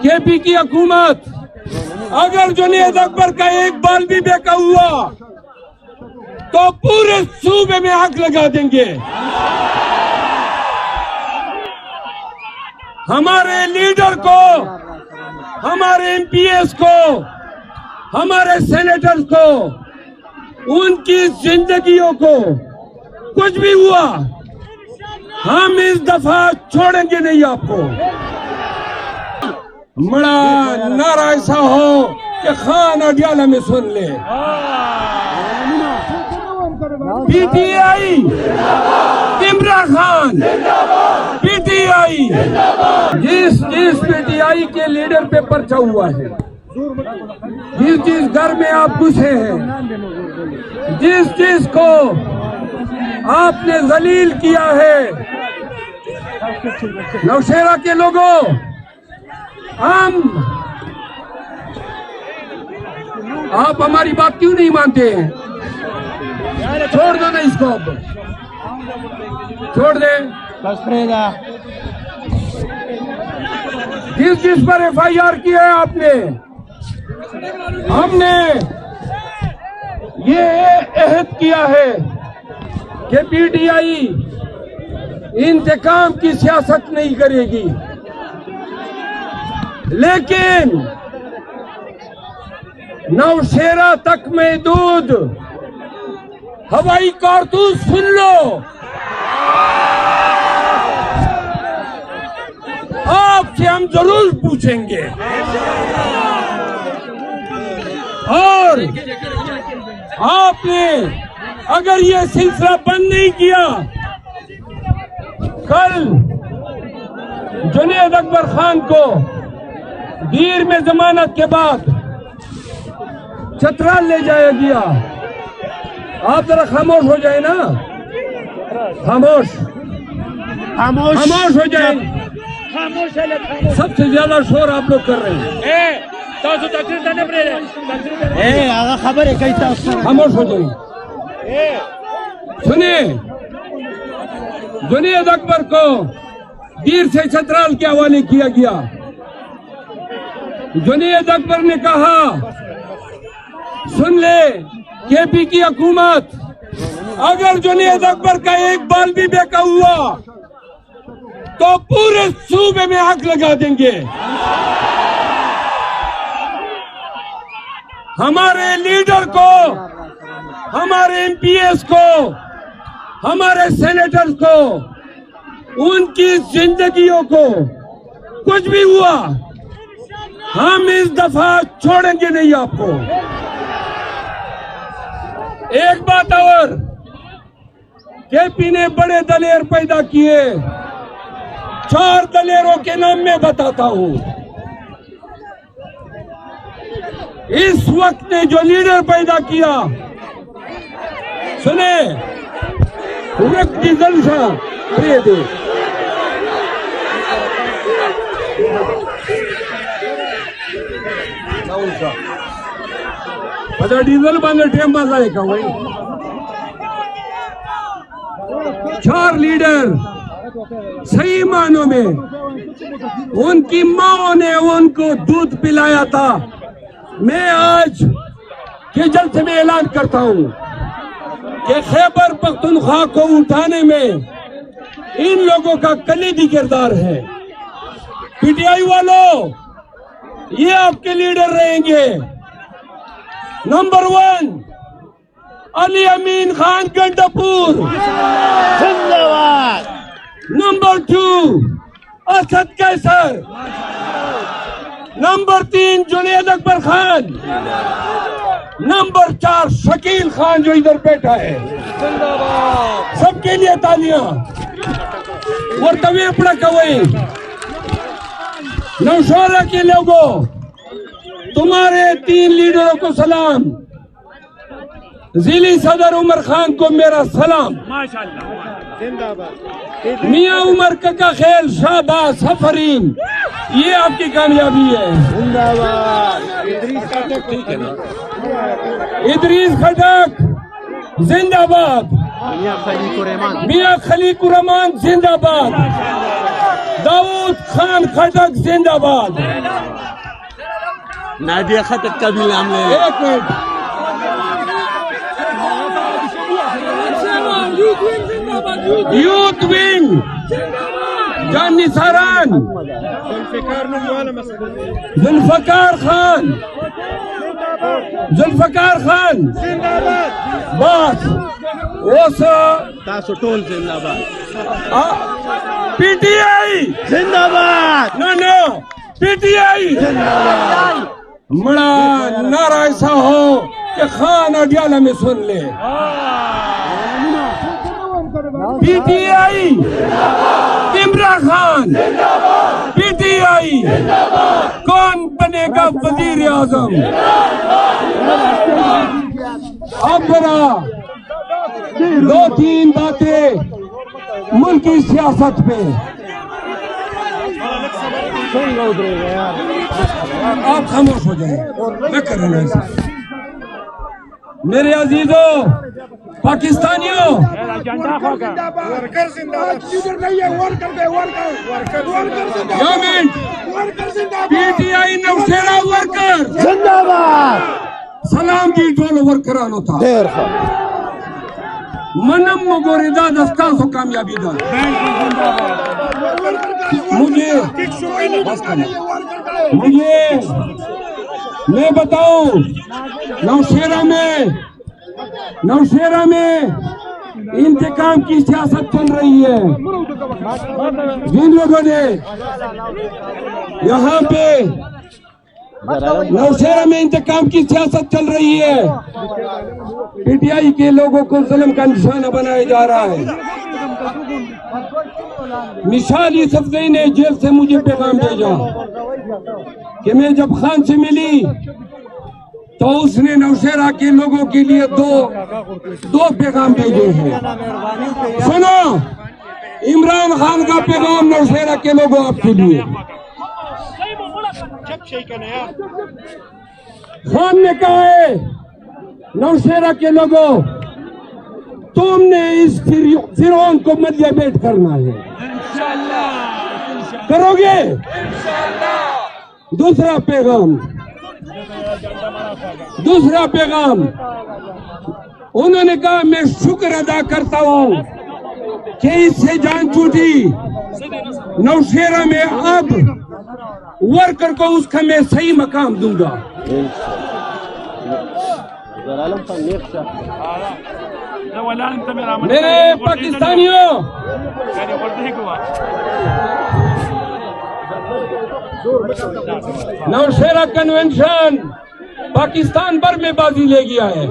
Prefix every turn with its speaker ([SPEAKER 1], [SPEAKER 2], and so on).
[SPEAKER 1] KP की हुकूमत अगर जुनैद अकबर का एक बाल भी बेका हुआ तो पूरे सूबे में आग लगा देंगे। हमारे लीडर को, हमारे एमपीएस को, हमारे सेनेटर्स को, उनकी जिंदगियों को कुछ भी हुआ हम इस दफा छोड़ेंगे नहीं आपको। बड़ा नारा ऐसा हो कि खान अडियाला में सुन ले। पीटीआई इमरान खान, पीटीआई जिस पीटीआई के लीडर पे पर्चा हुआ है, जिस घर में आप घुसे हैं, जिस को आपने जलील किया है, नौशेरा के लोगों, हम आप हमारी बात क्यों नहीं मानते हैं? छोड़ दो ना इसको, अब छोड़ दे। जिस पर एफआईआर की है आपने, हमने ये अहद किया है कि पीटीआई इंतकाम की सियासत नहीं करेगी, लेकिन नौशेरा तक महदूद हवाई कारतूस सुन लो, आपसे हम जरूर पूछेंगे। और आपने अगर ये सिलसिला बंद नहीं किया, कल जुनैद अकबर खान को दीर में जमानत के बाद चतराल ले जाया गया। आप जरा खामोश हो जाए ना, खामोश हो जाए। सबसे ज्यादा शोर आप लोग कर रहे हैं।
[SPEAKER 2] खबर है कैसा,
[SPEAKER 1] खामोश हो जाए। सुनिए, जुनैद अकबर को दीर से चतराल के हवाले किया गया। जुनैद अकबर ने कहा, सुन ले केपी की हुकूमत अगर जुनैद अकबर का एक बाल भी बेका हुआ तो पूरे सूबे में आग लगा देंगे। हमारे लीडर को, हमारे एमपीएस को, हमारे सेनेटर्स को, उनकी जिंदगियों को कुछ भी हुआ हम इस दफा छोड़ेंगे नहीं आपको। एक बात और, केपी ने बड़े दलेर पैदा किए। 4 दलेरों के नाम में बताता हूं। इस वक्त ने जो लीडर पैदा किया, सुने, डीजल अच्छा डीजल बंद टेम है का वही 4 लीडर सही मानों में उनकी माओ ने उनको दूध पिलाया था। मैं आज के जलसे में ऐलान करता हूं कि खैबर पख्तूनख्वा को उठाने में इन लोगों का कलीदी किरदार है। पीटीआई वालों, ये आपके लीडर रहेंगे। नंबर 1 अली अमीन खान गंडापुर,
[SPEAKER 2] जिंदाबाद।
[SPEAKER 1] Number 2 Asad Qaiser, number 3 Junaid Akbar Khan, number 4 Shakeel Khan जो इधर बैठा है। सबके लिए तालियां। और तभी अपना कवई नौशेरा के लोगों, तुम्हारे 3 लीडरों को सलाम। जिली सदर उमर खान को मेरा सलाम। मियां उमर का खेल, शाहबाज, सफरीन, ये आपकी कामयाबी है। इदरीस खटक जिंदाबाद। मियां खलीकुर रहमान जिंदाबाद। दाऊद खान खटक जिंदाबाद।
[SPEAKER 2] नादिया खटक का भी नाम ले।
[SPEAKER 1] एक मिनट, यूथ विंग जानी सारान, जुल्फकार खान बस
[SPEAKER 2] तासो टोल जिंदाबाद।
[SPEAKER 1] पीटीआई
[SPEAKER 2] जिंदाबाद।
[SPEAKER 1] नो पीटीआई बड़ा नारा ऐसा हो कि खान अडियाला में सुन ले। पीटीआई इमरान खान, पीटीआई कौन बनेगा वजीर आजम? अब बड़ा दो तीन बातें मुल्क की सियासत पे। आप खामोश हो जाए, मैं कर रहा हूं। मेरे अजीजों पाकिस्तानियों, पीटीआई नौशेरा वर्कर
[SPEAKER 2] जिंदाबाद।
[SPEAKER 1] सलाम जी टोलो वर्करान होता मनम मोगोरिदा दस्ता सो कामयाबी दा मुझे मैं बताऊं, नौशेरा में इंतकाम की सियासत चल रही है। जिन लोगों ने यहाँ पे नौशेरा में इंतकाम की सियासत चल रही है, पीटीआई के लोगों को जुल्म का निशाना बनाया जा रहा है। मिसाल यूसुफजई ने जेल से मुझे पैगाम भेजा कि मैं जब खान से मिली तो उसने नौशेरा के लोगों के लिए दो पैगाम भेजे हैं। सुनो, इमरान खान का पैगाम नौशेरा के लोगों आपके लिए। खान ने कहा है नौशेरा के लोगों, तुमने इस फिरौन को मलिया बेट करना है, करोगे? दूसरा पैगाम उन्होंने कहा, मैं शुक्र अदा करता हूं कि इससे जान छूटी। नौशेरा में अब वर्कर को उसका मैं सही मकाम दूंगा। मेरे पाकिस्तानियों, नौशेरा कन्वेंशन पाकिस्तान भर में बाजी ले गया है।